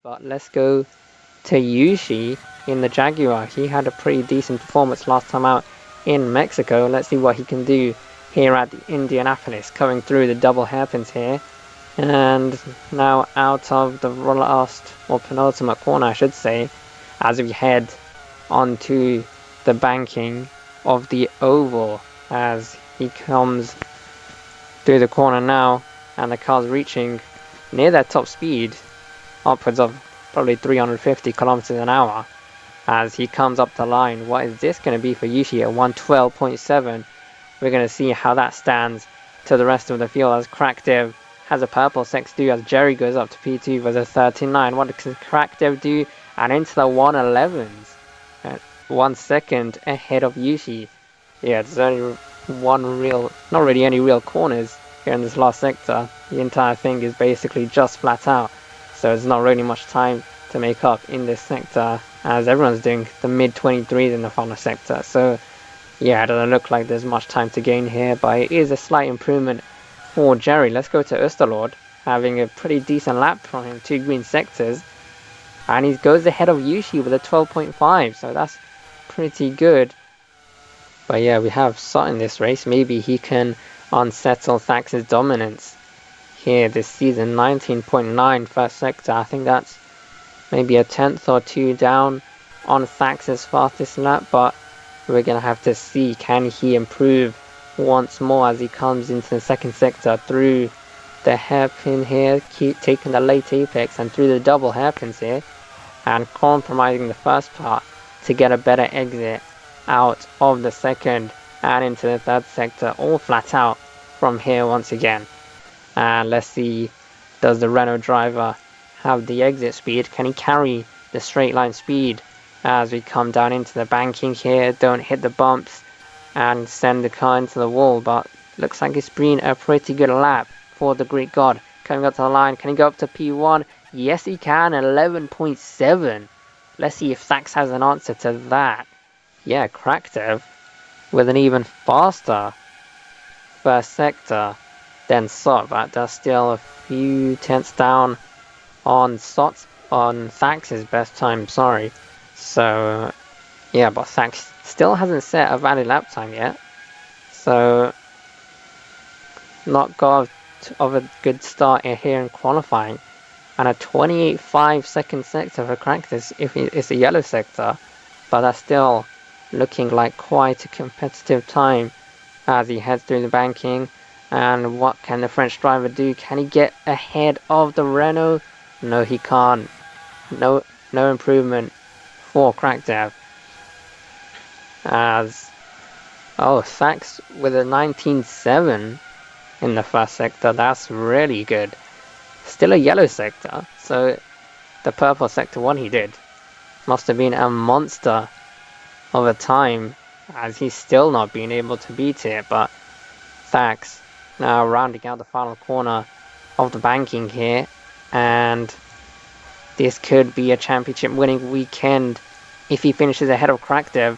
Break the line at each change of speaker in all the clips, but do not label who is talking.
But let's go to Yushi in the Jaguar. He had a pretty decent performance last time out in Mexico. Let's see what he can do here at the Indianapolis, coming through the double hairpins here. And now out of the last, or penultimate corner I should say, as we head onto the banking of the oval as he comes through the corner now, and the car's reaching near their top speed, upwards of probably 350 kilometers an hour as he comes up the line. What is this going to be for Yushi at 112.7? We're going to see how that stands to the rest of the field as Krakdev has a purple sex do as Jerry goes up to P2 with a 39. What does Krakdev do? And into the 111s at 1 second ahead of Yushi. Yeah, there's only not really any real corners here in this last sector. The entire thing is basically just flat out, so there's not really much time to make up in this sector as everyone's doing the mid 23s in the final sector. So yeah, it doesn't look like there's much time to gain here, but it is a slight improvement for Jerry. Let's go to Österlord, having a pretty decent lap from him, 2 green sectors, and he goes ahead of Yushi with a 12.5, so that's pretty good. But yeah, we have Sot in this race. Maybe he can unsettle Thax's dominance here this season. 19.9 first sector. I think that's maybe a tenth or two down on Thax's fastest lap, but we're gonna have to see, can he improve once more as he comes into the second sector through the hairpin here, keep taking the late apex and through the double hairpins here, and compromising the first part to get a better exit out of the second and into the third sector, all flat out from here once again. And let's see, does the Renault driver have the exit speed? Can he carry the straight line speed as we come down into the banking here? Don't hit the bumps and send the car into the wall, but looks like it's been a pretty good lap for the Greek god. Coming up to the line, can he go up to P1? Yes he can, 11.7. Let's see if Thax has an answer to that. Yeah, Krakdev with an even faster first sector than Sot, but that's still a few tenths down on Thax's best time, sorry. So yeah, but Thax still hasn't set a valid lap time yet, so not got of a good start here in qualifying, and a 28.5 second sector for Krakdev if it's a yellow sector, but that's still looking like quite a competitive time as he heads through the banking. And what can the French driver do? Can he get ahead of the Renault? No, he can't. No improvement for Krakdev. As Thax with a 19.7 in the first sector. That's really good. Still a yellow sector, so the purple sector one he did must have been a monster of a time, as he's still not been able to beat it. But Thax now rounding out the final corner of the banking here, and this could be a championship winning weekend if he finishes ahead of Krakdev.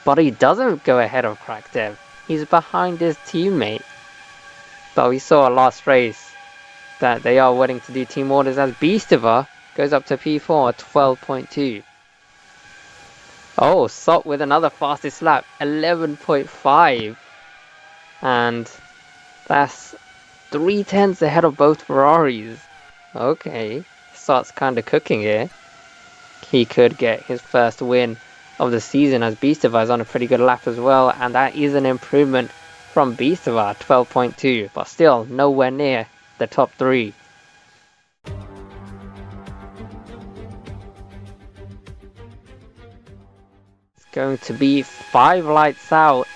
But he doesn't go ahead of Krakdev, he's behind his teammate. But we saw last race that they are willing to do team orders as Beastova goes up to P4 at 12.2. Sot with another fastest lap, 11.5, and that's 3 tenths ahead of both Ferraris. Okay, Sot's kind of cooking here. He could get his first win of the season as Beastova is on a pretty good lap as well, and that is an improvement from Beastova, 12.2, but still nowhere near the top 3. Going to be 5 lights out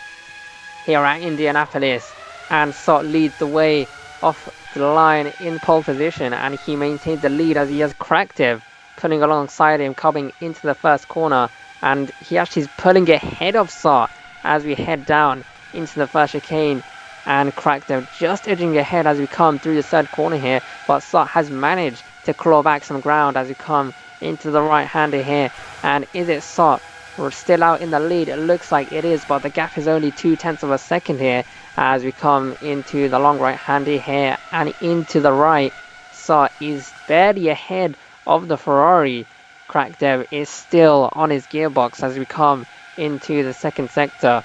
here at Indianapolis, and Sot leads the way off the line in pole position, and he maintains the lead as he has Krakdev pulling alongside him coming into the first corner, and he actually is pulling ahead of Sot as we head down into the first chicane, and Krakdev just edging ahead as we come through the third corner here, but Sot has managed to claw back some ground as we come into the right-hander here. And is it Sot? We're still out in the lead, it looks like it is, but the gap is only 2 tenths of a second here as we come into the long right-hander here and into the right. Sot is barely ahead of the Ferrari. Crackdev is still on his gearbox as we come into the second sector,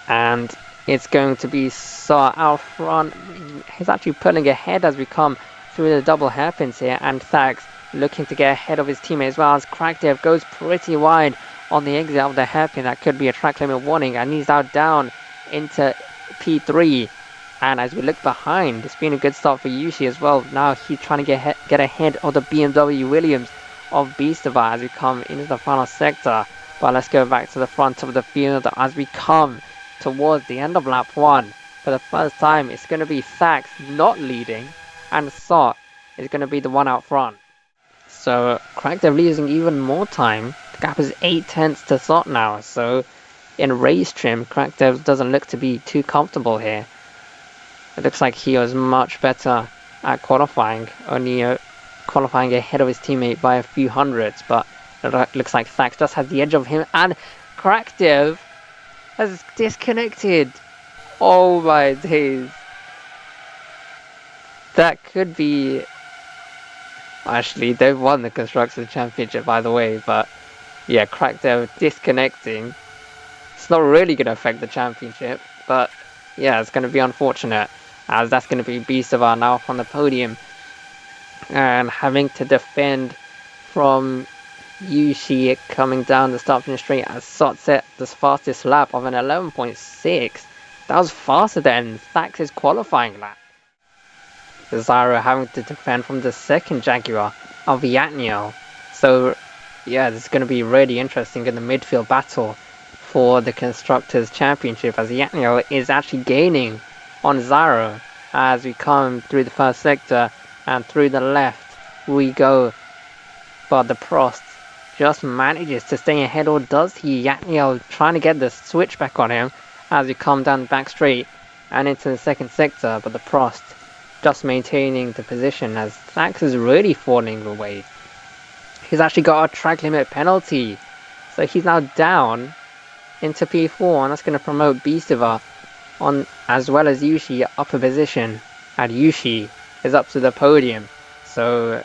and it's going to be Saw out front. He's actually pulling ahead as we come through the double hairpins here, and Thax looking to get ahead of his teammate as well, as Crackdev goes pretty wide on the exit of the hairpin. That could be a track limit warning, and he's now down into P3. And as we look behind, it's been a good start for Yushi as well. Now he's trying to get ahead of the BMW Williams of Beastava as we come into the final sector. But let's go back to the front of the field as we come towards the end of lap 1. For the first time, it's going to be Thax not leading, and Sot is going to be the one out front. So Crackdev losing even more time. The gap is 8 tenths to Sot now. So in race trim, Crackdev doesn't look to be too comfortable here. It looks like he was much better at qualifying, only qualifying ahead of his teammate by a few hundreds, but it looks like Thax just has the edge of him, and Crackdev has disconnected. Oh my days. That could be... Actually, they've won the Constructors' Championship, by the way, but yeah, Crackdev disconnecting. It's not really going to affect the championship, but yeah, it's going to be unfortunate, as that's going to be Beastava now on the podium and having to defend from Yushi coming down the start finish straight as Sot set the fastest lap of an 11.6. That was faster than Thax's qualifying lap. Zyro having to defend from the second Jaguar of Yatniel. So yeah, this is going to be really interesting in the midfield battle for the Constructors' Championship, as Yatniel is actually gaining on Zyro as we come through the first sector, and through the left we go. But the Prost just manages to stay ahead, or does he? Yatniel trying to get the switch back on him as we come down the back straight and into the second sector, but the Prost just maintaining the position as Thax is really falling away. He's actually got a track limit penalty, so he's now down into P4, and that's going to promote Beastava on, as well as Yushi, up a position, and Yushi is up to the podium. So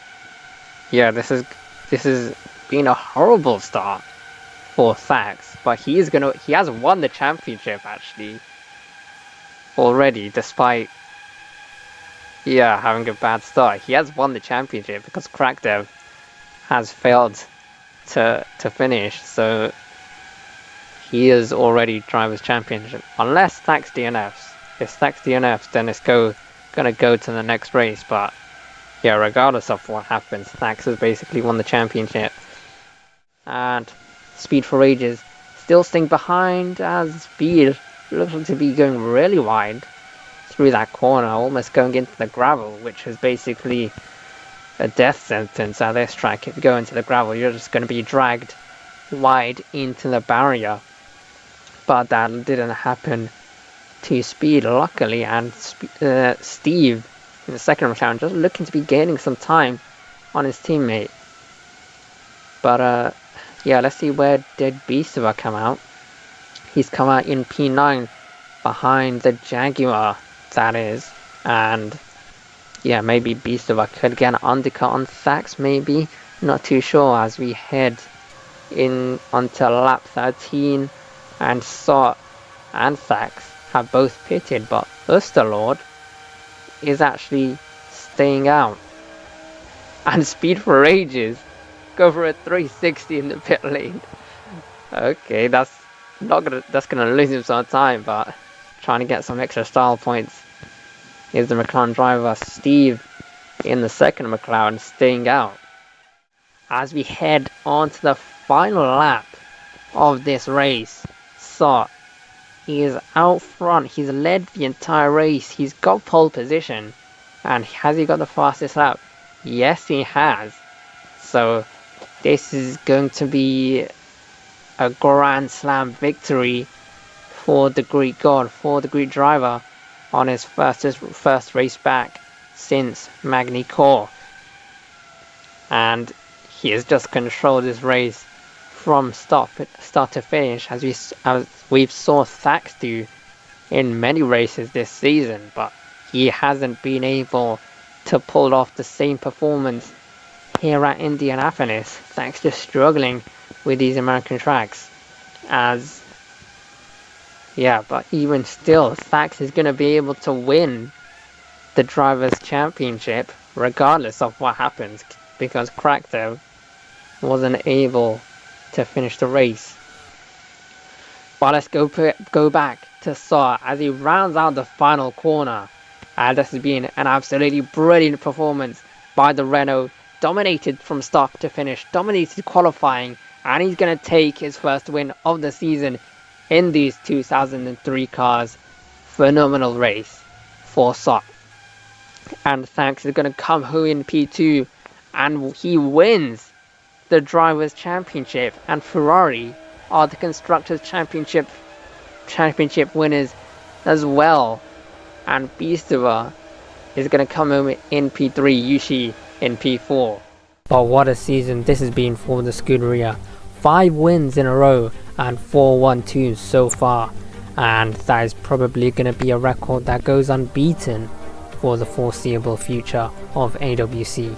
yeah, this is been a horrible start for Thax, but he has won the championship actually already, despite having a bad start. He has won the championship because Crackdev has failed to finish, so he is already Drivers' Championship, unless Thax DNFs. If Thax DNFs, then it's gonna go to the next race, but yeah, regardless of what happens, Thax has basically won the championship. And Speed for Ages still staying behind, as Speed looks to be going really wide through that corner, almost going into the gravel, which is basically a death sentence at this track. If you go into the gravel, you're just going to be dragged wide into the barrier. But that didn't happen to Speed, luckily, and Steve in the second round just looking to be gaining some time on his teammate. But yeah, let's see where did Beastava come out. He's come out in P9 behind the Jaguar, that is, and yeah, maybe Beastava could get an undercut on Thax, maybe, not too sure, as we head in onto lap 13, and Sot and Thax have both pitted, but Usterlord is actually staying out. And Speed for Ages go for a 360 in the pit lane. Okay, that's gonna lose him some time, but trying to get some extra style points is the McLaren driver. Steve in the second McLaren staying out. As we head on to the final lap of this race, Sot, he is out front. He's led the entire race. He's got pole position. And has he got the fastest lap? Yes, he has. So this is going to be a Grand Slam victory for the Greek god, for the Greek driver, on his first race back since Magny Core. And he has just controlled this race from start to finish, as we've saw Thax do in many races this season, but he hasn't been able to pull off the same performance here at Indianapolis, thanks to struggling with these American tracks. But even still, Thax is going to be able to win the Drivers' Championship regardless of what happens, because Kraktow wasn't able to finish the race. But let's go back to Saw as he rounds out the final corner. This has been an absolutely brilliant performance by the Renault, dominated from start to finish, dominated qualifying, and he's going to take his first win of the season in these 2003 cars. Phenomenal race for Saw. And Thax is going to come home in P2, and he wins the Drivers' Championship, and Ferrari are the Constructors' Championship winners as well. And Bistava is going to come home in P3, Yushi in P4. But what a season this has been for the Scuderia. 5 wins in a row and 4 1-2s so far, and that is probably going to be a record that goes unbeaten for the foreseeable future of AWC.